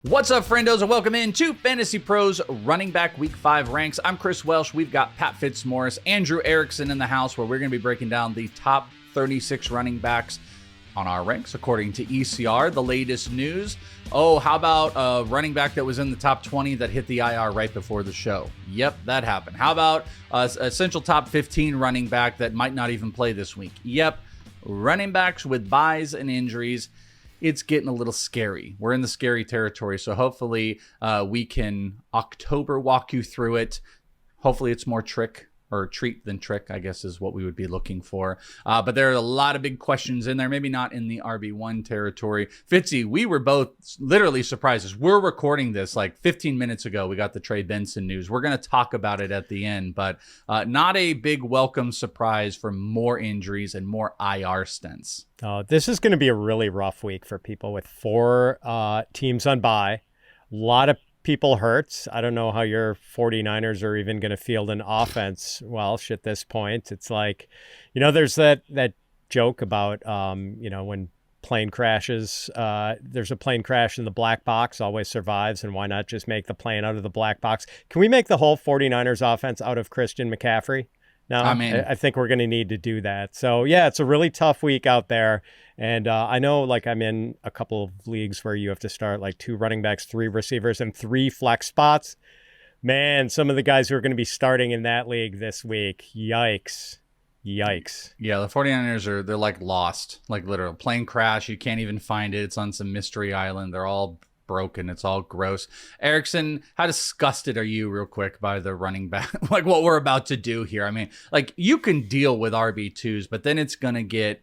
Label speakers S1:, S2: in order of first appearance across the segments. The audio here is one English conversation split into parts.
S1: What's up, friendos, and welcome in to Fantasy Pros Running Back Week 5 ranks. I'm Chris Welsh. We've got Pat Fitzmaurice, Andrew Erickson in the house, where we're going to be breaking down the top 36 running backs on our ranks, according to ECR, the latest news. Oh, how about a running back that was in the top 20 that hit the IR right before the show? Yep, that happened. How about a essential top 15 running back that might not even play this week? Yep, running backs with buys and injuries. It's getting a little scary. We're in the scary territory, so hopefully we can October walk you through it. Hopefully it's more trick or treat than trick, I guess is what we would be looking for. But there are a lot of big questions in there, maybe not in the RB1 territory. Fitzy, we were both literally surprised. As we're recording this like 15 minutes ago, we got the Trey Benson news. We're going to talk about it at the end, but not a big welcome surprise for more injuries and more IR stints.
S2: This is going to be a really rough week for people with four teams on bye. A lot of people hurt. I don't know how your 49ers are even going to field an offense, Welsh, at this point. It's like, there's that joke about, when plane crashes, there's a plane crash in the black box, always survives, and why not just make the plane out of the black box? Can we make the whole 49ers offense out of Christian McCaffrey? No, I think we're going to need to do that. So, yeah, it's a really tough week out there. And I know, I'm in a couple of leagues where you have to start, 2 running backs, 3 receivers, and 3 flex spots. Man, some of the guys who are going to be starting in that league this week, yikes. Yeah,
S1: the 49ers they're lost, literal plane crash. You can't even find it. It's on some mystery island. They're all broken. It's all gross. Erickson, how disgusted are you real quick by the running back? What we're about to do here. I mean, you can deal with RB2s, but then it's going to get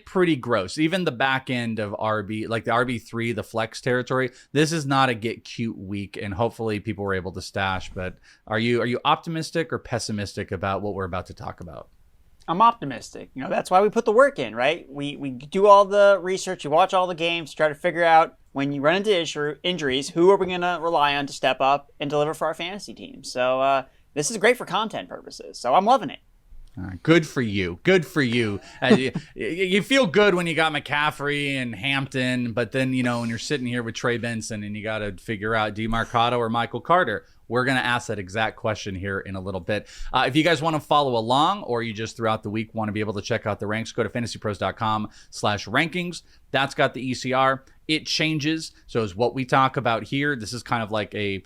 S1: pretty gross. Even the back end of RB, the RB3, the flex territory, this is not a get cute week, and hopefully people were able to stash. But are you optimistic or pessimistic about what we're about to talk about?
S3: I'm optimistic. That's why we put the work in, right? We do all the research, you watch all the games, try to figure out when you run into injuries, who are we going to rely on to step up and deliver for our fantasy team. So this is great for content purposes. So I'm loving it.
S1: Good for you. You feel good when you got McCaffrey and Hampton, but then, when you're sitting here with Trey Benson and you got to figure out Demercado or Michael Carter. We're going to ask that exact question here in a little bit. If you guys want to follow along, or you just throughout the week want to be able to check out the ranks, go to fantasypros.com/rankings. That's got the ECR. It changes. So is what we talk about here. This is kind of like a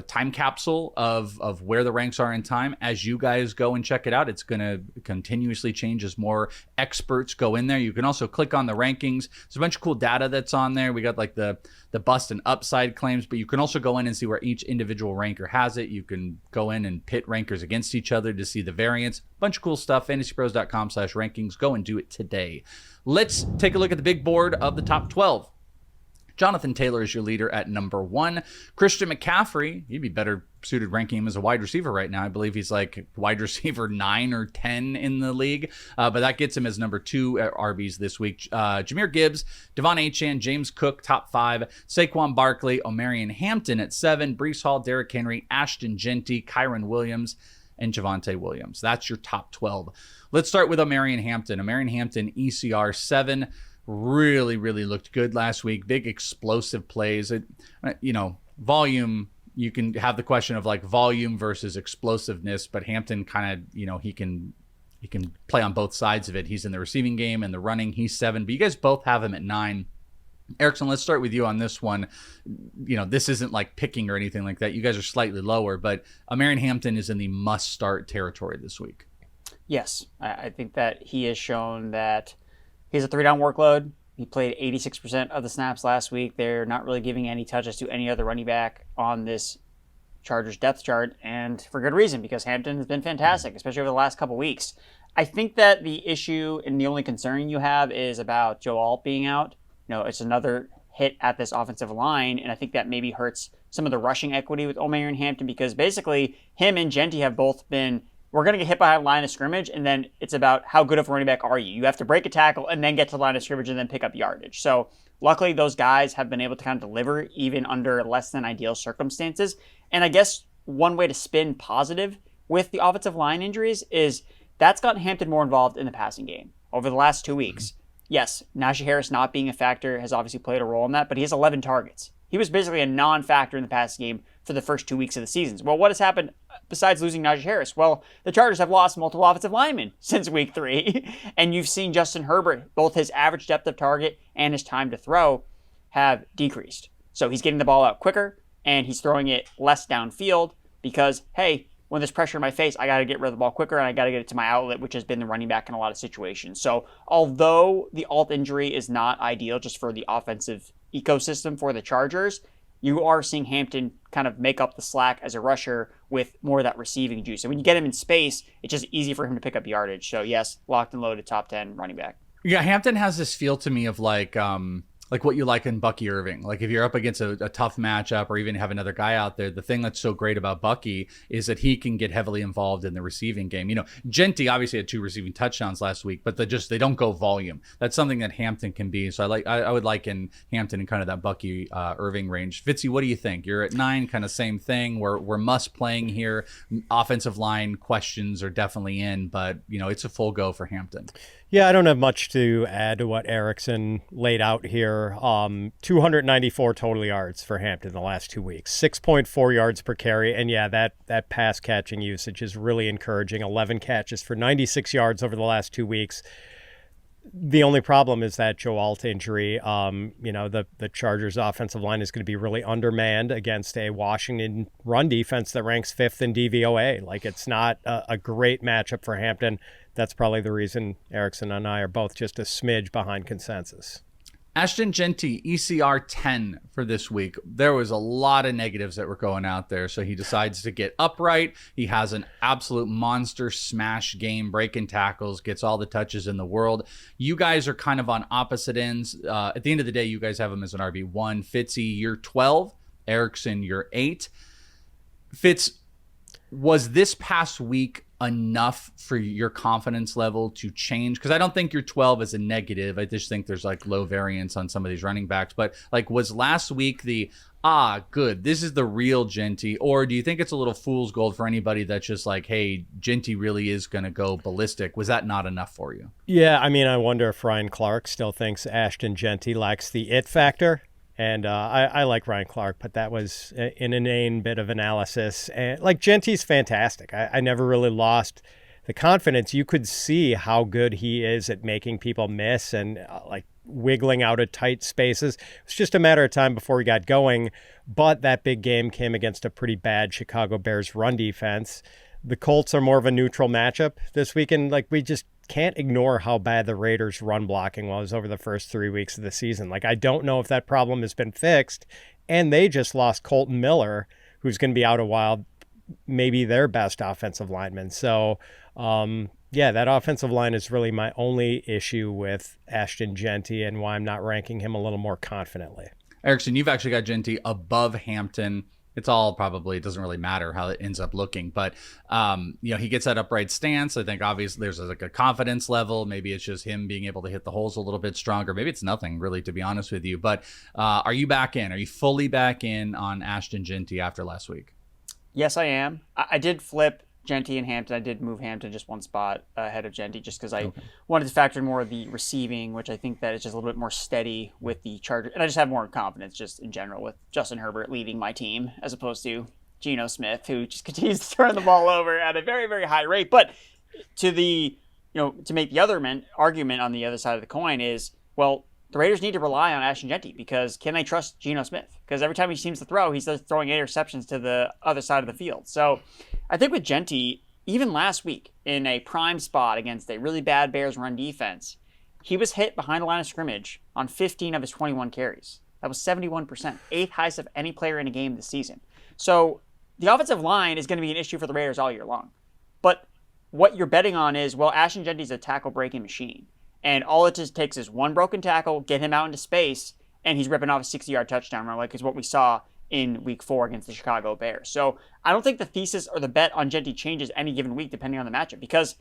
S1: time capsule of where the ranks are in time. As you guys go and check it out, it's going to continuously change as more experts go in there. You can also click on the rankings. There's a bunch of cool data that's on there. We got the bust and upside claims, but you can also go in and see where each individual ranker has it. You can go in and pit rankers against each other to see the variance. Bunch of cool stuff. fantasypros.com/rankings. Go and do it today. Let's take a look at the big board of the top 12. Jonathan Taylor is your leader at number 1. Christian McCaffrey, he'd be better suited ranking him as a wide receiver right now. I believe he's wide receiver 9 or 10 in the league, but that gets him as number 2 at RBs this week. Jahmyr Gibbs, Devon Achane, James Cook, top 5. Saquon Barkley, Omarion Hampton at 7. Breece Hall, Derrick Henry, Ashton Jeanty, Kyron Williams, and Javonte Williams. That's your top 12. Let's start with Omarion Hampton. Omarion Hampton, ECR 7. Really looked good last week. Big explosive plays. Volume, you can have the question of volume versus explosiveness, but Hampton kind of, he can play on both sides of it. He's in the receiving game and the running. He's 7, but you guys both have him at 9. Erickson, let's start with you on this one. This isn't picking or anything like that. You guys are slightly lower, but Omarion Hampton is in the must-start territory this week.
S3: Yes, I think that he has shown that he has a 3-down workload. He played 86% of the snaps last week. They're not really giving any touches to any other running back on this Chargers depth chart, and for good reason, because Hampton has been fantastic, especially over the last couple weeks. I think that the issue and the only concern you have is about Joe Alt being out. It's another hit at this offensive line, and I think that maybe hurts some of the rushing equity with Omarion Hampton, because basically him and Jeanty have both been, we're going to get hit by a line of scrimmage, and then it's about how good of a running back are you. You have to break a tackle and then get to the line of scrimmage and then pick up yardage. So luckily those guys have been able to kind of deliver even under less than ideal circumstances. And I guess one way to spin positive with the offensive line injuries is that's gotten Hampton more involved in the passing game over the last 2 weeks. Yes, Najee Harris not being a factor has obviously played a role in that, but he has 11 targets He was basically a non-factor in the passing game for the first 2 weeks of the season. Well, what has happened besides losing Najee Harris? Well, the Chargers have lost multiple offensive linemen since week 3. And you've seen Justin Herbert, both his average depth of target and his time to throw have decreased. So he's getting the ball out quicker and he's throwing it less downfield because, hey, when there's pressure in my face, I got to get rid of the ball quicker and I got to get it to my outlet, which has been the running back in a lot of situations. So although the Alt injury is not ideal just for the offensive ecosystem for the Chargers, you are seeing Hampton kind of make up the slack as a rusher with more of that receiving juice. And when you get him in space, it's just easy for him to pick up yardage. So yes, locked and loaded top 10 running back.
S1: Yeah, Hampton has this feel to me of like what you like in Bucky Irving. Like if you're up against a tough matchup or even have another guy out there, the thing that's so great about Bucky is that he can get heavily involved in the receiving game. You know, Jeanty obviously had 2 receiving touchdowns last week, but they don't go volume. That's something that Hampton can be. So I would liken Hampton in kind of that Bucky Irving range. Fitzy, what do you think? You're at 9, kind of same thing. We're must playing here. Offensive line questions are definitely in, but you know, it's a full go for Hampton.
S2: Yeah, I don't have much to add to what Erickson laid out here. 294 total yards for Hampton the last 2 weeks, 6.4 yards per carry. And yeah, that pass catching usage is really encouraging. 11 catches for 96 yards over the last 2 weeks. The only problem is that Joe Alt injury. The Chargers offensive line is going to be really undermanned against a Washington run defense that ranks 5th in DVOA. Like, it's not a great matchup for Hampton. That's probably the reason Erickson and I are both just a smidge behind consensus.
S1: Ashton Jeanty, ECR 10 for this week. There was a lot of negatives that were going out there, so he decides to get upright. He has an absolute monster smash game, breaking tackles, gets all the touches in the world. You guys are kind of on opposite ends. At the end of the day, you guys have him as an RB1. Fitzy, you're 12. Erickson, you're 8. Fitz, was this past week enough for your confidence level to change? Because I don't think your 12 is a negative. I just think there's like low variance on some of these running backs. But like, was last week good, this is the real Jeanty? Or do you think it's a little fool's gold for anybody that's just like, hey, Jeanty really is going to go ballistic? Was that not enough for you?
S2: Yeah, I mean, I wonder if Ryan Clark still thinks Ashton Jeanty lacks the it factor. And I like Ryan Clark, but that was an inane bit of analysis. And like, Jeanty's fantastic. I never really lost the confidence. You could see how good he is at making people miss and like wiggling out of tight spaces. It's just a matter of time before he got going. But that big game came against a pretty bad Chicago Bears run defense. The Colts are more of a neutral matchup this weekend. Like, we just can't ignore how bad the Raiders' run blocking was over the first 3 weeks of the season. Like, I don't know if that problem has been fixed. And they just lost Colton Miller, who's going to be out a while, maybe their best offensive lineman. So, that offensive line is really my only issue with Ashton Jeanty and why I'm not ranking him a little more confidently.
S1: Erickson, you've actually got Jeanty above Hampton. It doesn't really matter how it ends up looking, but he gets that upright stance. I think obviously there's like a confidence level. Maybe it's just him being able to hit the holes a little bit stronger. Maybe it's nothing really, to be honest with you. But are you back in? Are you fully back in on Ashton Jeanty after last week?
S3: Yes, I am. I did flip Jeanty and Hampton. I did move Hampton just one spot ahead of Jeanty just because I wanted to factor in more of the receiving, which I think that is just a little bit more steady with the Chargers. And I just have more confidence just in general with Justin Herbert leading my team as opposed to Geno Smith, who just continues to turn the ball over at a very, very high rate. But to make the other argument on the other side of the coin is, well, the Raiders need to rely on Ashton Jeanty because can they trust Geno Smith? Because every time he seems to throw, he's throwing interceptions to the other side of the field. So I think with Jeanty, even last week in a prime spot against a really bad Bears run defense, he was hit behind the line of scrimmage on 15 of his 21 carries. That was 71%, 8th highest of any player in a game this season. So the offensive line is going to be an issue for the Raiders all year long. But what you're betting on is, well, Ashton Jeanty's a tackle-breaking machine. And all it just takes is one broken tackle, get him out into space, and he's ripping off a 60-yard touchdown run, like is what we saw in week 4 against the Chicago Bears. So I don't think the thesis or the bet on Jeanty changes any given week depending on the matchup because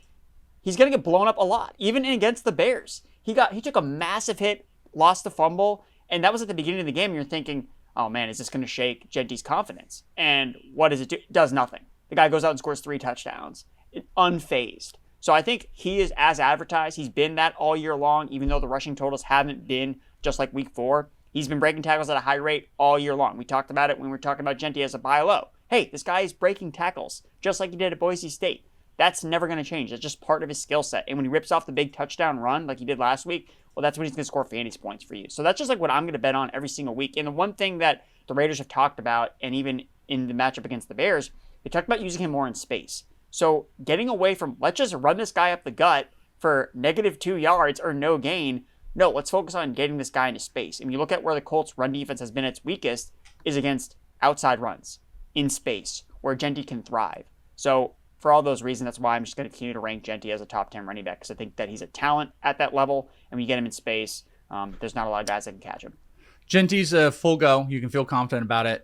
S3: he's going to get blown up a lot, even against the Bears. He took a massive hit, lost the fumble, and that was at the beginning of the game. You're thinking, oh man, is this going to shake Jeanty's confidence? And what does it do? It does nothing. The guy goes out and scores 3 touchdowns, unfazed. So I think he is as advertised. He's been that all year long, even though the rushing totals haven't been just like week 4. He's been breaking tackles at a high rate all year long. We talked about it when we were talking about Jeanty as a buy low. Hey, this guy is breaking tackles just like he did at Boise State. That's never going to change. That's just part of his skill set. And when he rips off the big touchdown run like he did last week, well, that's when he's going to score fantasy points for you. So that's just like what I'm going to bet on every single week. And the one thing that the Raiders have talked about, and even in the matchup against the Bears, they talked about using him more in space. So getting away from, let's just run this guy up the gut for -2 yards or no gain. No, let's focus on getting this guy into space. And you look at where the Colts' run defense has been its weakest is against outside runs in space where Jeanty can thrive. So for all those reasons, that's why I'm just going to continue to rank Jeanty as a top 10 running back because I think that he's a talent at that level. And when you get him in space, there's not a lot of guys that can catch him.
S1: Jeanty's a full go. You can feel confident about it.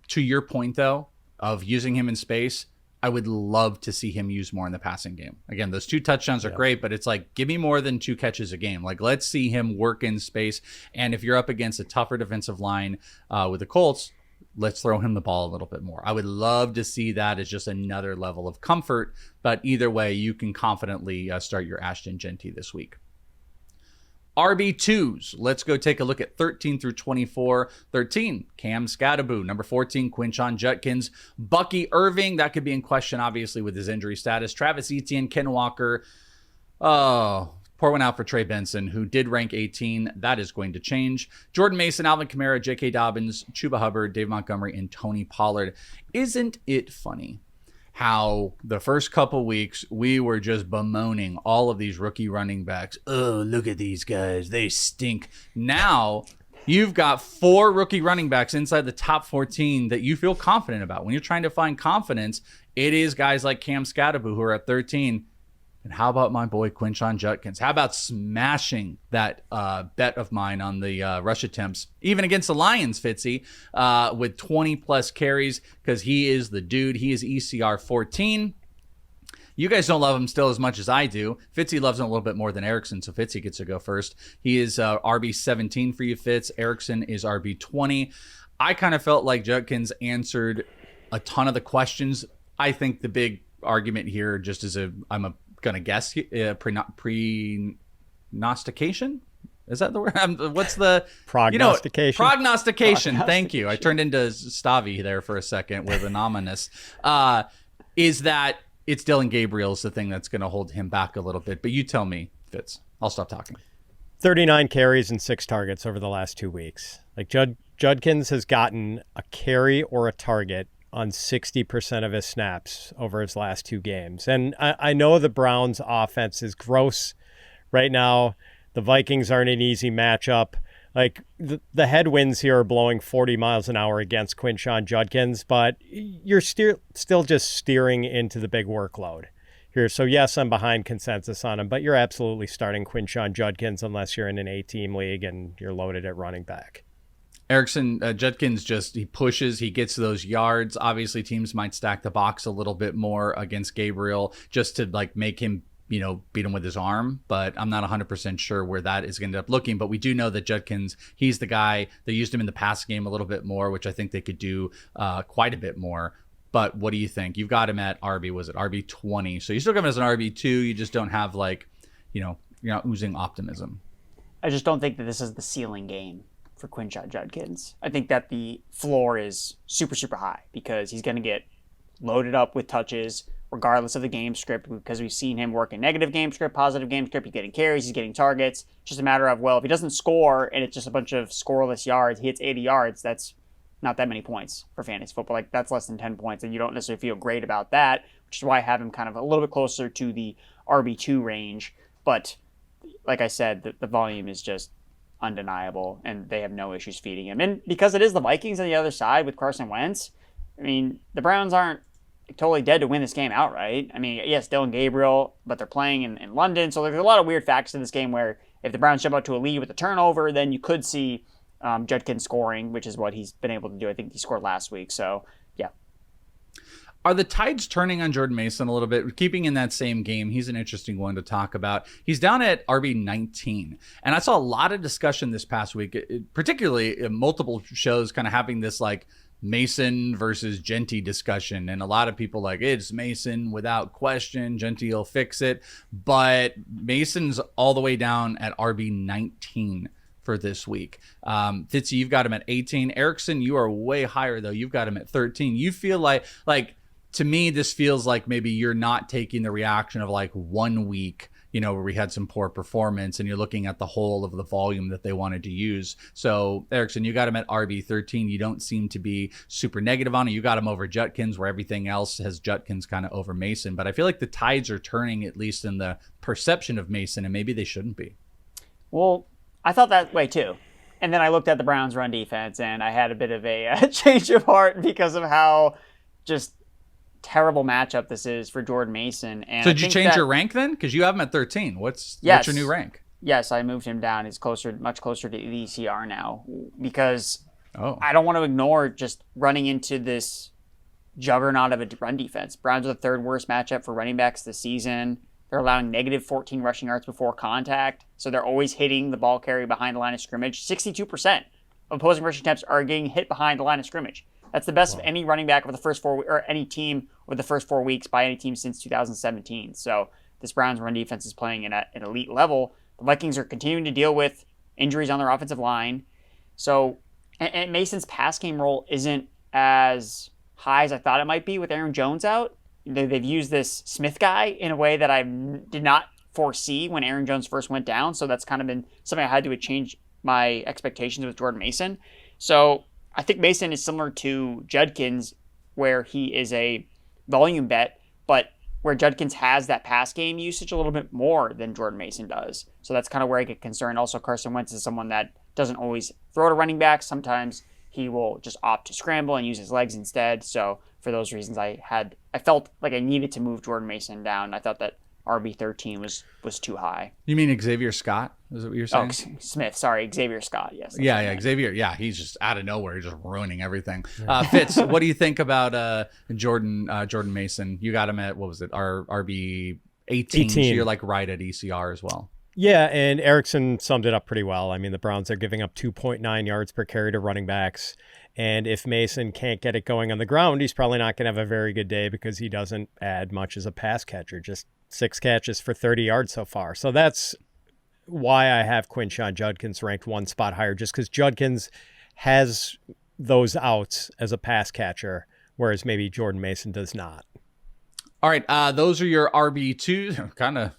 S1: To your point, though, of using him in space, I would love to see him used more in the passing game. Again, those 2 touchdowns are great, but it's like, give me more than 2 catches a game. Like, let's see him work in space. And if you're up against a tougher defensive line with the Colts, let's throw him the ball a little bit more. I would love to see that as just another level of comfort. But either way, you can confidently start your Ashton Jeanty this week. RB2s. Let's go take a look at 13 through 24. 13, Cam Scadaboo. Number 14, Quinshon Judkins. Bucky Irving, that could be in question, obviously, with his injury status. Travis Etienne, Ken Walker. Oh, pour one out for Trey Benson, who did rank 18. That is going to change. Jordan Mason, Alvin Kamara, J.K. Dobbins, Chuba Hubbard, Dave Montgomery, and Tony Pollard. Isn't it funny how the first couple weeks we were just bemoaning all of these rookie running backs? Oh, look at these guys. They stink. Now you've got 4 rookie running backs inside the top 14 that you feel confident about. When you're trying to find confidence, it is guys like Cam Scadaboo who are at 13. And how about my boy Quinshon Judkins? How about smashing that bet of mine on the rush attempts, even against the Lions, Fitzy, with 20-plus carries, because he is the dude. He is ECR 14. You guys don't love him still as much as I do. Fitzy loves him a little bit more than Erickson, so Fitzy gets to go first. He is RB 17 for you, Fitz. Erickson is RB 20. I kind of felt like Judkins answered a ton of the questions. I think the big argument here, just as I'm going to guess, prognostication? Is that the word? What's the
S2: prognostication?
S1: Prognostication. Thank you. I turned into Stavi there for a second with anonymous. Is that it's Dylan Gabriel's the thing that's going to hold him back a little bit. But you tell me, Fitz. I'll stop talking.
S2: 39 carries and 6 targets over the last 2 weeks. Like Judkins has gotten a carry or a target on 60% of his snaps over his last 2 games. And I know the Browns offense is gross right now. The Vikings aren't an easy matchup. Like the headwinds here are blowing 40 miles an hour against Quinshon Judkins, but you're still just steering into the big workload here. So yes, I'm behind consensus on him, but you're absolutely starting Quinshon Judkins unless you're in an 8-team league and you're loaded at running back.
S1: Erickson, Judkins he pushes, he gets those yards. Obviously, teams might stack the box a little bit more against Gabriel just to like make him, beat him with his arm. But I'm not 100% sure where that is going to end up looking. But we do know that Judkins, he's the guy. They used him in the pass game a little bit more, which I think they could do quite a bit more. But what do you think? You've got him at RB 20. So you still got him as an RB2. You just don't have you're not oozing optimism.
S3: I just don't think that this is the ceiling game for Quinshon Judkins. I think that the floor is super, super high because he's going to get loaded up with touches regardless of the game script, because we've seen him work in negative game script, positive game script. He's getting carries, he's getting targets. It's just a matter of, well, if he doesn't score and it's just a bunch of scoreless yards, he hits 80 yards, that's not that many points for fantasy football. Like, that's less than 10 points, and you don't necessarily feel great about that, which is why I have him kind of a little bit closer to the RB2 range. But like I said, the volume is just undeniable, and they have no issues feeding him. And because it is the Vikings on the other side with Carson Wentz, I mean, the Browns aren't totally dead to win this game outright. I mean, yes, Dylan Gabriel, but they're playing in London, so there's a lot of weird facts in this game where if the Browns jump out to a lead with a turnover, then you could see Judkins scoring, which is what he's been able to do. I think he scored last week, so yeah.
S1: Are the tides turning on Jordan Mason a little bit? Keeping in that same game, he's an interesting one to talk about. He's down at RB 19. And I saw a lot of discussion this past week, particularly in multiple shows kind of having this like Mason versus Jeanty discussion. And a lot of people like, it's Mason without question. Jeanty will fix it. But Mason's all the way down at RB 19 for this week. Fitzy, you've got him at 18. Erickson, you are way higher though. You've got him at 13. You feel like to me, this feels like maybe you're not taking the reaction of like 1 week, where we had some poor performance, and you're looking at the whole of the volume that they wanted to use. So Erickson, you got him at RB 13. You don't seem to be super negative on it. You got him over Judkins, where everything else has Judkins kind of over Mason. But I feel like the tides are turning, at least in the perception of Mason, and maybe they shouldn't be.
S3: Well, I thought that way too. And then I looked at the Browns' run defense, and I had a bit of a change of heart because of how just terrible matchup this is for Jordan Mason. And
S1: so did you change your rank then? Because you have him at 13. What's your new rank?
S3: Yes, I moved him down. He's much closer to the ECR now, because I don't want to ignore just running into this juggernaut of a run defense. Browns are the third worst matchup for running backs this season. They're allowing negative 14 rushing yards before contact, so they're always hitting the ball carrier behind the line of scrimmage. 62% of opposing rushing attempts are getting hit behind the line of scrimmage. That's the best of any running back over the first 4 or any team over the first 4 weeks by any team since 2017. So this Browns run defense is playing at an elite level. The Vikings are continuing to deal with injuries on their offensive line. So, and Mason's pass game role isn't as high as I thought it might be with Aaron Jones out. They've used this Smith guy in a way that I did not foresee when Aaron Jones first went down. So that's kind of been something I had to change my expectations with Jordan Mason. So I think Mason is similar to Judkins, where he is a volume bet, but where Judkins has that pass game usage a little bit more than Jordan Mason does. So that's kind of where I get concerned. Also, Carson Wentz is someone that doesn't always throw to running back. Sometimes he will just opt to scramble and use his legs instead. So for those reasons, I felt like I needed to move Jordan Mason down. I thought that RB13 was too high.
S1: You mean Xavier Scott? Is that what you're saying?
S3: Oh, Smith. Sorry, Xavier Scott. Yes.
S1: Yeah, Xavier. Yeah, he's just out of nowhere. He's just ruining everything. Fitz, what do you think about Jordan Mason? You got him at, what was it, RB 18. So you're like right at ECR as well.
S2: Yeah, and Erickson summed it up pretty well. I mean, the Browns are giving up 2.9 yards per carry to running backs. And if Mason can't get it going on the ground, he's probably not going to have a very good day because he doesn't add much as a pass catcher, just 6 catches for 30 yards so far. So that's why I have Quinshon Judkins ranked 1 spot higher, just because Judkins has those outs as a pass catcher, whereas maybe Jordan Mason does not.
S1: All right, those are your RB2, kind of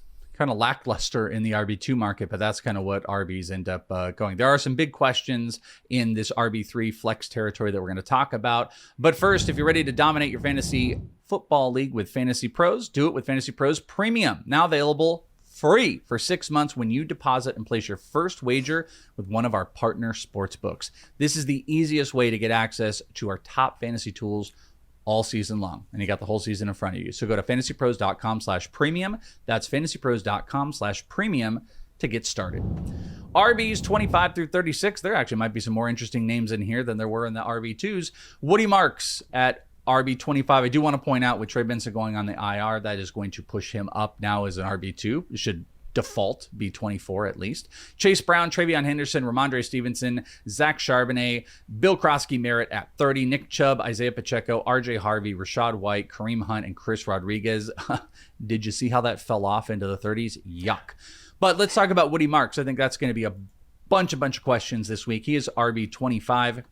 S1: lackluster in the RB2 market, but that's kind of what RBs end up going. There are some big questions in this RB3 flex territory that we're going to talk about. But first, if you're ready to dominate your fantasy football league with Fantasy Pros, do it with Fantasy Pros Premium. Now available free for 6 months when you deposit and place your first wager with one of our partner sports books. This is the easiest way to get access to our top fantasy tools all season long, and you got the whole season in front of you. So go to fantasypros.com/premium. That's fantasypros.com/premium to get started. RBs 25 through 36. There actually might be some more interesting names in here than there were in the RB2s. Woody Marks at RB 25. I do want to point out with Trey Benson going on the IR, that is going to push him up now as an RB2. It should default be 24 at least. Chase Brown, Travion Henderson, Ramondre Stevenson, Zach Charbonnet, Bill Croskey, Merritt at 30, Nick Chubb, Isaiah Pacheco, RJ Harvey, Rashad White, Kareem Hunt, and Chris Rodriguez. Did you see how that fell off into the 30s? Yuck. But let's talk about Woody Marks. I think that's going to be a bunch of questions this week. He is RB 25.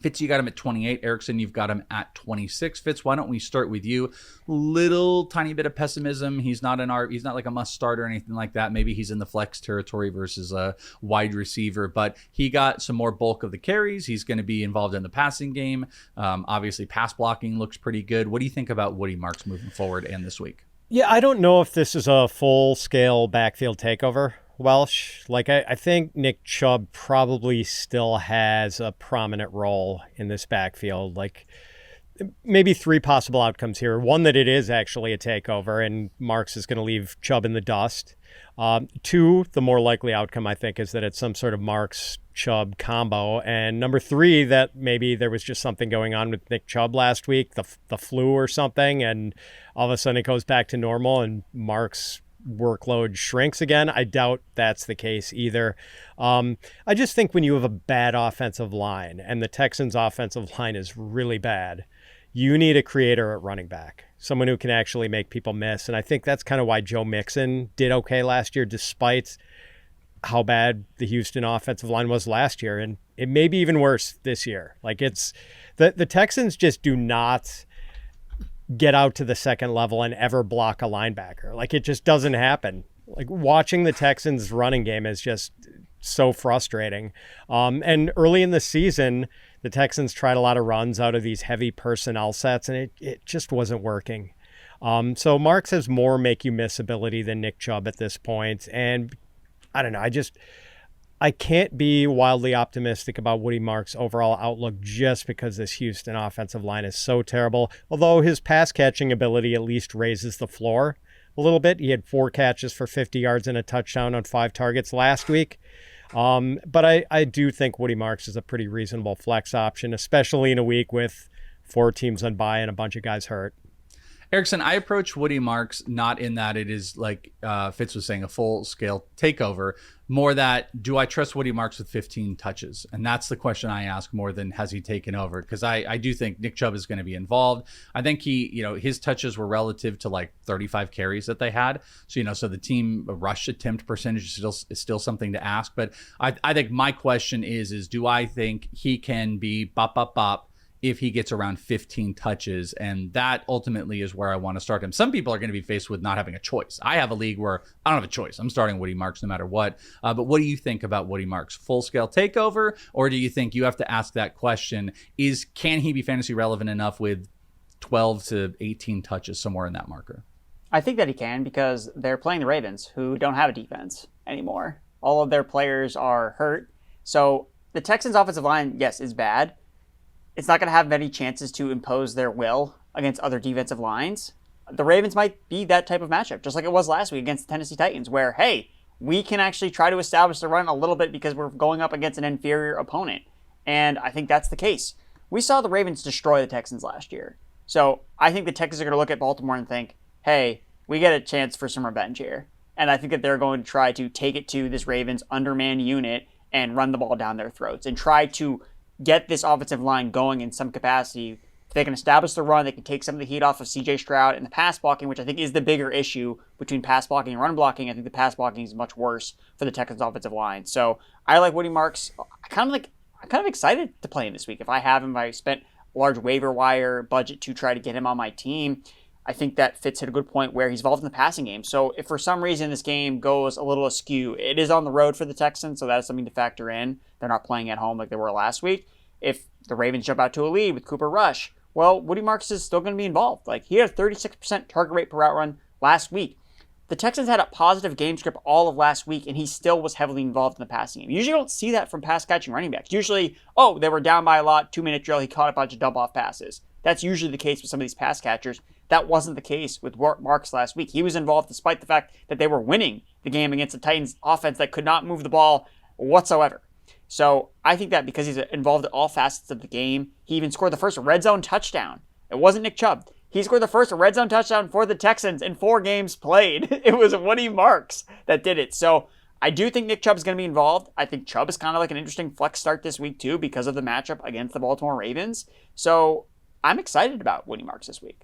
S1: Fitz, you got him at 28. Erickson, you've got him at 26. Fitz, why don't we start with you? Little tiny bit of pessimism. He's not like a must start or anything like that. Maybe he's in the flex territory versus a wide receiver, but he got some more bulk of the carries. He's going to be involved in the passing game. Obviously, pass blocking looks pretty good. What do you think about Woody Marks moving forward and this week?
S2: Yeah, I don't know if this is a full-scale backfield takeover, Welsh. Like, I think Nick Chubb probably still has a prominent role in this backfield. Like, maybe 3 possible outcomes here. One, that it is actually a takeover and Marks is going to leave Chubb in the dust. 2, the more likely outcome, I think, is that it's some sort of Marks-Chubb combo. And number 3, that maybe there was just something going on with Nick Chubb last week, the flu or something, and all of a sudden it goes back to normal and Marks' workload shrinks again. I doubt that's the case either. I just think when you have a bad offensive line, and the Texans' offensive line is really bad, you need a creator at running back, someone who can actually make people miss. And I think that's kind of why Joe Mixon did okay last year, despite how bad the Houston offensive line was last year, and it may be even worse this year. Like, it's the Texans just do not get out to the second level and ever block a linebacker. Like, it just doesn't happen. Like, watching the Texans running game is just so frustrating. And early in the season, the Texans tried a lot of runs out of these heavy personnel sets, and it just wasn't working. So Marks has more make you miss ability than Nick Chubb at this point. And I don't know, I can't be wildly optimistic about Woody Marks' overall outlook just because this Houston offensive line is so terrible. Although his pass catching ability at least raises the floor a little bit. He had 4 catches for 50 yards and a touchdown on 5 targets last week. But I do think Woody Marks is a pretty reasonable flex option, especially in a week with 4 teams on bye and a bunch of guys hurt.
S1: Erickson, I approach Woody Marks not in that it is like Fitz was saying, a full-scale takeover, more that do I trust Woody Marks with 15 touches? And that's the question I ask more than has he taken over, because I do think Nick Chubb is going to be involved. I think his touches were relative to like 35 carries that they had. So, so the team rush attempt percentage is still something to ask. But I think my question is do I think he can be bop if he gets around 15 touches? And that ultimately is where I want to start him. Some people are going to be faced with not having a choice. I have a league where I don't have a choice. I'm starting Woody Marks no matter what. But what do you think about Woody Marks? Full-scale takeover? Or do you think you have to ask that question, can he be fantasy relevant enough with 12 to 18 touches, somewhere in that marker?
S3: I think that he can, because they're playing the Ravens, who don't have a defense anymore. All of their players are hurt. So the Texans' offensive line, yes, is bad. It's not going to have many chances to impose their will against other defensive lines. The Ravens might be that type of matchup, just like it was last week against the Tennessee Titans, where, hey, we can actually try to establish the run a little bit because we're going up against an inferior opponent. And I think that's the case. We saw the Ravens destroy the Texans last year. So I think the Texans are going to look at Baltimore and think, hey, we get a chance for some revenge here. And I think that they're going to try to take it to this Ravens undermanned unit and run the ball down their throats and try to get this offensive line going in some capacity. If they can establish the run, they can take some of the heat off of CJ Stroud and the pass blocking, which I think is the bigger issue between pass blocking and run blocking. I think the pass blocking is much worse for the Texans offensive line. So I like Woody Marks. I'm kind of excited to play him this week. If I have him, I spent a large waiver wire budget to try to get him on my team. I think that Fitz hit a good point where he's involved in the passing game. So if for some reason this game goes a little askew, it is on the road for the Texans, so that is something to factor in. They're not playing at home like they were last week. If the Ravens jump out to a lead with Cooper Rush, well, Woody Marks is still going to be involved. Like, he had a 36% target rate per route run last week. The Texans had a positive game script all of last week, and he still was heavily involved in the passing game. You usually don't see that from pass-catching running backs. Usually, they were down by a lot, 2-minute drill, he caught a bunch of dump-off passes. That's usually the case with some of these pass catchers. That wasn't the case with Marks last week. He was involved despite the fact that they were winning the game against the Titans offense that could not move the ball whatsoever. So I think that because he's involved in all facets of the game, he even scored the first red zone touchdown. It wasn't Nick Chubb. He scored the first red zone touchdown for the Texans in 4 games played. It was Woody Marks that did it. So I do think Nick Chubb is going to be involved. I think Chubb is kind of like an interesting flex start this week too because of the matchup against the Baltimore Ravens. So I'm excited about Woody Marks this week.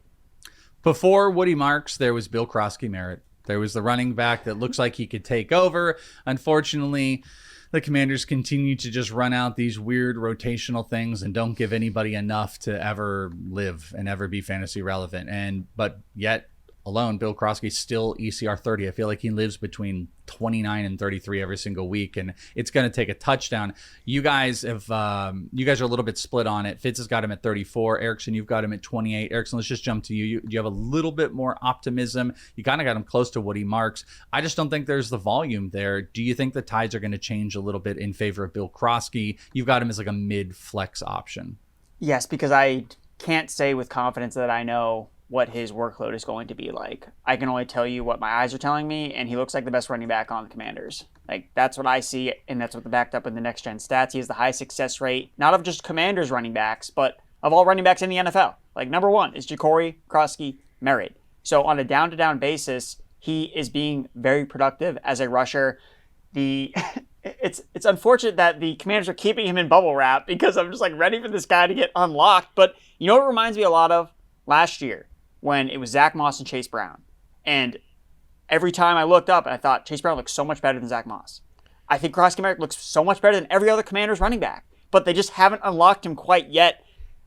S1: Before Woody Marks, there was Bill Croskey Merritt. There was the running back that looks like he could take over. Unfortunately, the Commanders continue to just run out these weird rotational things and don't give anybody enough to ever live and ever be fantasy relevant. But yet alone, Bill Croskey still ECR 30. I feel like he lives between 29 and 33 every single week, and it's going to take a touchdown. You guys are a little bit split on it. Fitz has got him at 34. Erickson, you've got him at 28. Erickson, let's just jump to you. You have a little bit more optimism. You kind of got him close to Woody Marks. I just don't think there's the volume there. Do you think the tides are going to change a little bit in favor of Bill Croskey? You've got him as like a mid-flex option.
S3: Yes, because I can't say with confidence that I know what his workload is going to be like. I can only tell you what my eyes are telling me, and he looks like the best running back on the Commanders. Like, that's what I see, and that's what backed up in the next gen stats. He has the high success rate, not of just Commanders running backs, but of all running backs in the NFL. Like, number 1 is Jacory, Croskey, Merritt. So on a down-to-down basis, he is being very productive as a rusher. It's unfortunate that the Commanders are keeping him in bubble wrap because I'm just like ready for this guy to get unlocked. But you know what it reminds me a lot of? Last year, when it was Zach Moss and Chase Brown. And every time I looked up, I thought Chase Brown looked so much better than Zach Moss. I think Croskey Merritt looks so much better than every other Commanders running back, but they just haven't unlocked him quite yet.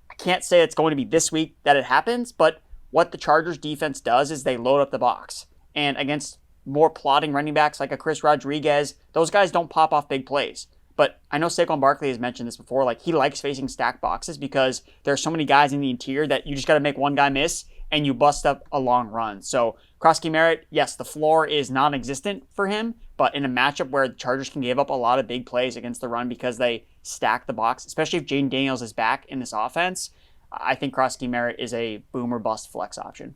S3: I can't say it's going to be this week that it happens, but what the Chargers defense does is they load up the box. And against more plodding running backs like a Chris Rodriguez, those guys don't pop off big plays. But I know Saquon Barkley has mentioned this before, like he likes facing stacked boxes because there are so many guys in the interior that you just got to make one guy miss and you bust up a long run. So Croskey Merritt, yes, the floor is non-existent for him, but in a matchup where the Chargers can give up a lot of big plays against the run because they stack the box, especially if Jaden Daniels is back in this offense, I think Croskey Merritt is a boom or bust flex option.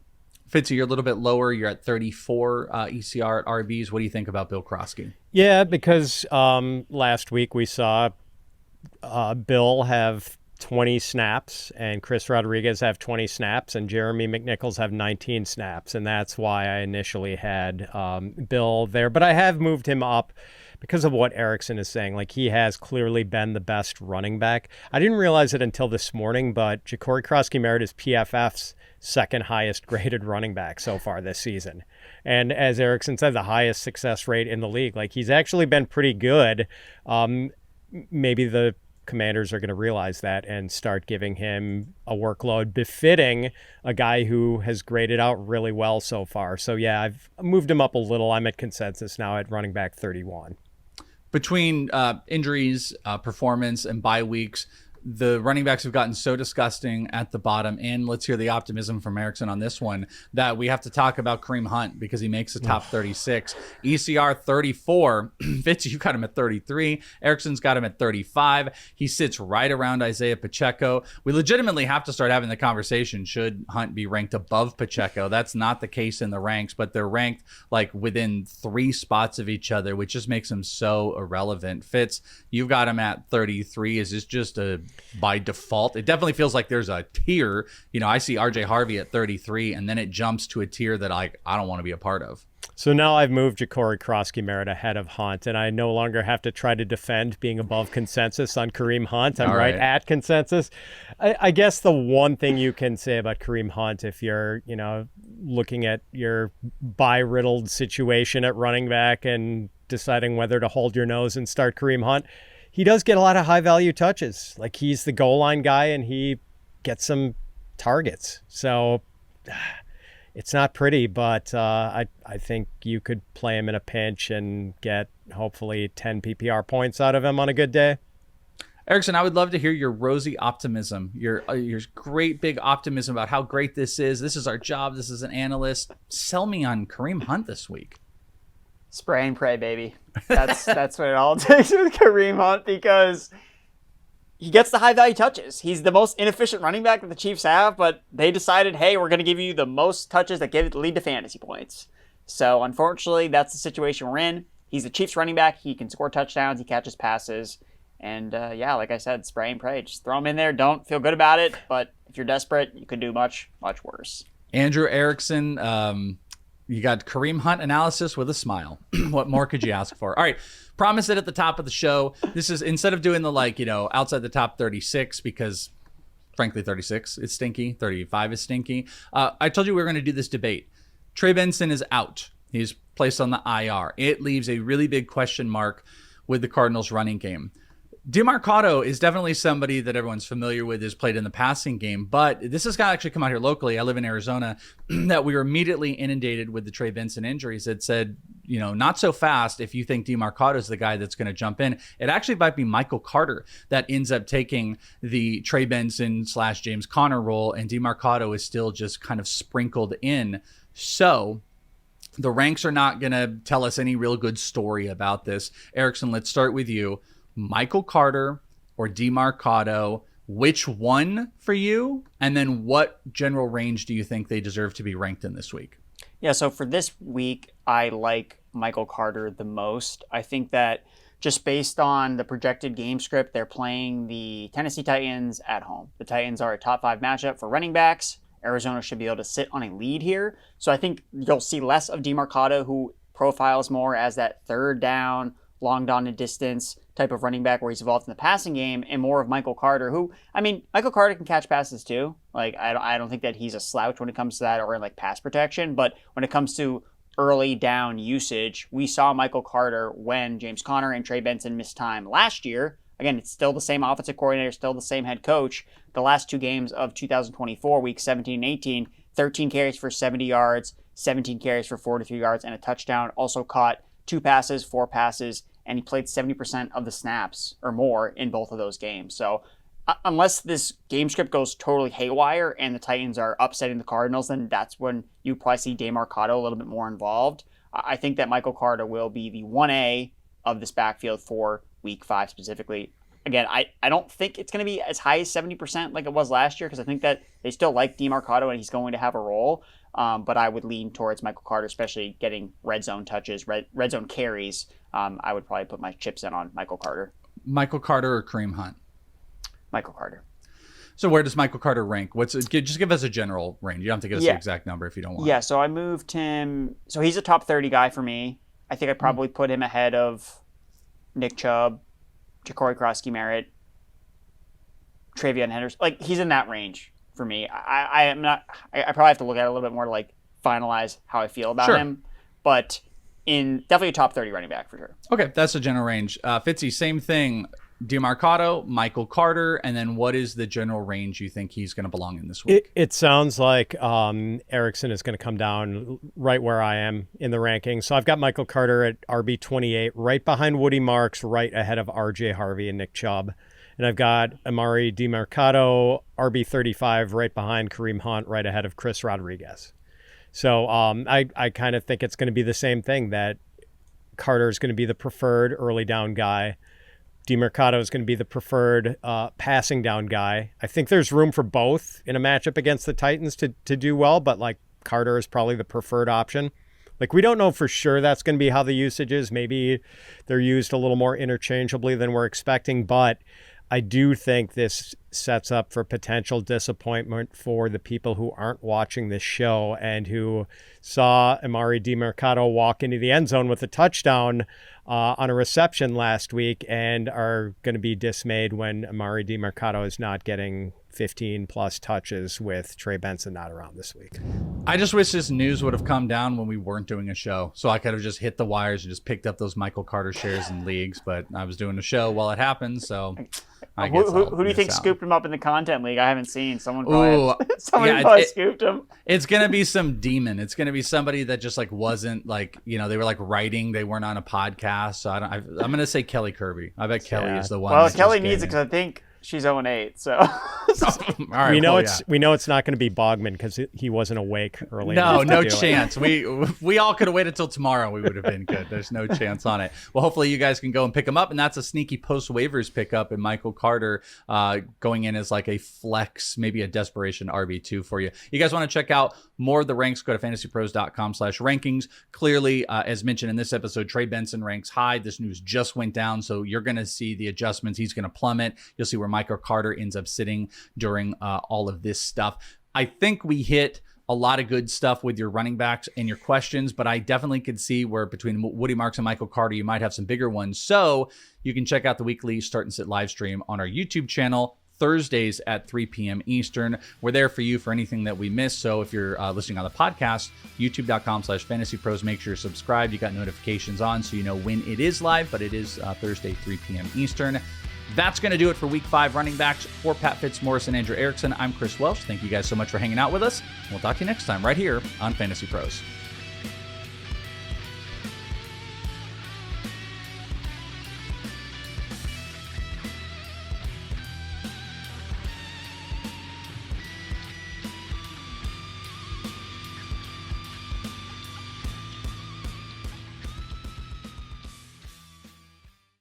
S1: Fitzy, you're a little bit lower. You're at 34 ECR at RBs. What do you think about Bill Croskey?
S2: Yeah, because last week we saw Bill have 20 snaps and Chris Rodriguez have 20 snaps and Jeremy McNichols have 19 snaps. And that's why I initially had Bill there. But I have moved him up because of what Erickson is saying. Like, he has clearly been the best running back. I didn't realize it until this morning, but Jacory Croskey Merritt is PFF's second highest graded running back so far this season. And as Erickson said, the highest success rate in the league. Like, he's actually been pretty good. Maybe the Commanders are going to realize that and start giving him a workload befitting a guy who has graded out really well so far. So yeah, I've moved him up a little. I'm at consensus now at running back 31.
S1: Between injuries, performance, and bye weeks, the running backs have gotten so disgusting at the bottom. And let's hear the optimism from Erickson on this one, that we have to talk about Kareem Hunt because he makes the top 36. ECR 34. Fitz, you got him at 33. Erickson's got him at 35. He sits right around Isaiah Pacheco. We legitimately have to start having the conversation. Should Hunt be ranked above Pacheco? That's not the case in the ranks, but they're ranked like within 3 spots of each other, which just makes him so irrelevant. Fitz, you've got him at 33. Is this just a by default? It definitely feels like there's a tier. You know, I see RJ Harvey at 33, and then it jumps to a tier that I don't want to be a part of.
S2: So now I've moved Jacory Croskey Merritt ahead of Hunt, and I no longer have to try to defend being above consensus on Kareem Hunt. I'm right at consensus. I guess the one thing you can say about Kareem Hunt, if you're, looking at your bye-riddled situation at running back and deciding whether to hold your nose and start Kareem Hunt, he does get a lot of high-value touches. Like, he's the goal line guy, and he gets some targets. So it's not pretty, but I think you could play him in a pinch and get hopefully 10 PPR points out of him on a good day.
S1: Erickson, I would love to hear your rosy optimism, your great big optimism about how great this is. This is our job. This is an analyst. Sell me on Kareem Hunt this week.
S3: Spray and pray, baby. That's what it all takes with Kareem Hunt, because he gets the high-value touches. He's the most inefficient running back that the Chiefs have, but they decided, hey, we're going to give you the most touches that lead to fantasy points. So, unfortunately, that's the situation we're in. He's the Chiefs running back. He can score touchdowns. He catches passes. And, like I said, spray and pray. Just throw him in there. Don't feel good about it. But if you're desperate, you could do much, much worse.
S1: Andrew Erickson, you got Kareem Hunt analysis with a smile. What more could you ask for? All right. Promise it at the top of the show. This is, instead of doing the outside the top 36, because frankly 36 is stinky, 35 is stinky. I told you we were going to do this debate. Trey Benson is out. He's placed on the IR. It leaves a really big question mark with the Cardinals running game. Demercado is definitely somebody that everyone's familiar with, has played in the passing game, but this has got to actually come out here locally. I live in Arizona, that we were immediately inundated with the Trey Benson injuries that said, not so fast if you think Demercado is the guy that's going to jump in. It actually might be Michael Carter that ends up taking the Trey Benson / James Conner role, and Demercado is still just kind of sprinkled in. So the ranks are not going to tell us any real good story about this. Erickson, let's start with you. Michael Carter or Demercado, which one for you? And then what general range do you think they deserve to be ranked in this week?
S3: Yeah, so for this week, I like Michael Carter the most. I think that just based on the projected game script, they're playing the Tennessee Titans at home. The Titans are a top 5 matchup for running backs. Arizona should be able to sit on a lead here. So I think you'll see less of Demercado, who profiles more as that third down, long down and distance type of running back where he's involved in the passing game, and more of Michael Carter, who, Michael Carter can catch passes too. Like, I don't think that he's a slouch when it comes to that, or in like pass protection, but when it comes to early down usage. We saw Michael Carter when James Conner and Trey Benson missed time last year. Again, it's still the same offensive coordinator, still the same head coach. The last 2 games of 2024, week 17 and 18, 13 carries for 70 yards, 17 carries for 43 yards, and a touchdown. Also caught 2 passes, 4 passes, and he played 70% of the snaps or more in both of those games. So unless this game script goes totally haywire and the Titans are upsetting the Cardinals, then that's when you probably see Demercado a little bit more involved. I think that Michael Carter will be the 1A of this backfield for week 5 specifically. Again, I don't think it's going to be as high as 70% like it was last year, because I think that they still like Demercado and he's going to have a role. But I would lean towards Michael Carter, especially getting red zone touches, red zone carries. I would probably put my chips in on Michael Carter.
S1: Michael Carter or Kareem Hunt?
S3: Michael Carter.
S1: So where does Michael Carter rank? Just give us a general range. You don't have to give us the exact number if you don't want.
S3: Yeah, so I moved him. So he's a top 30 guy for me. I think I'd probably put him ahead of Nick Chubb, Jacory, Croskey, Merritt, Travion Henderson. Like, he's in that range for me. I probably have to look at it a little bit more to like finalize how I feel about him. But definitely a top 30 running back for sure.
S1: Okay, that's the general range. Fitzy, same thing. Demercado, Michael Carter, and then what is the general range you think he's going to belong in this week?
S2: It sounds like Erickson is going to come down right where I am in the rankings. So I've got Michael Carter at RB 28, right behind Woody Marks, right ahead of RJ Harvey and Nick Chubb. And I've got Emari Demercado, RB 35, right behind Kareem Hunt, right ahead of Chris Rodriguez. So I kind of think it's going to be the same thing, that Carter is going to be the preferred early down guy. Demercado is going to be the preferred passing down guy. I think there's room for both in a matchup against the Titans to do well, but like Carter is probably the preferred option. Like, we don't know for sure that's going to be how the usage is. Maybe they're used a little more interchangeably than we're expecting, but I do think this sets up for potential disappointment for the people who aren't watching this show and who saw Emari Demercado walk into the end zone with a touchdown on a reception last week and are going to be dismayed when Emari Demercado is not getting 15 plus touches with Trey Benson not around this week.
S1: I just wish this news would have come down when we weren't doing a show, so I could have just hit the wires and just picked up those Michael Carter shares in leagues, but I was doing a show while it happened, so I guess
S3: who do you think scooped him up in the content league? I haven't seen. Someone probably scooped him.
S1: It's going to be some demon. It's going to be somebody that just like wasn't like, they were like writing. They weren't on a podcast. So I'm going to say Kelly Kirby. I bet Kelly is the one.
S3: Well, Kelly needs it because I think she's 0-8. So
S1: all right,
S2: we know it's not going to be Bogman because he wasn't awake early.
S1: No chance. We all could have waited till tomorrow. We would have been good. There's no chance on it. Well, hopefully you guys can go and pick him up, and that's a sneaky post waivers pickup. And Michael Carter going in as like a flex, maybe a desperation RB2 for you. You guys want to check out more of the ranks? Go to fantasypros.com/rankings. Clearly, as mentioned in this episode, Trey Benson ranks high. This news just went down, so you're going to see the adjustments. He's going to plummet. You'll see where Michael Carter ends up sitting during all of this stuff. I think we hit a lot of good stuff with your running backs and your questions, but I definitely could see where between Woody Marks and Michael Carter, you might have some bigger ones. So you can check out the weekly Start and Sit live stream on our YouTube channel, Thursdays at 3 p.m. Eastern. We're there for you for anything that we miss. So if you're listening on the podcast, youtube.com/fantasypros, make sure you're subscribed. You got notifications on so you know when it is live, but it is Thursday, 3 p.m. Eastern. That's going to do it for Week 5 running backs. For Pat Fitzmaurice and Andrew Erickson, I'm Chris Welsh. Thank you guys so much for hanging out with us. We'll talk to you next time right here on Fantasy Pros.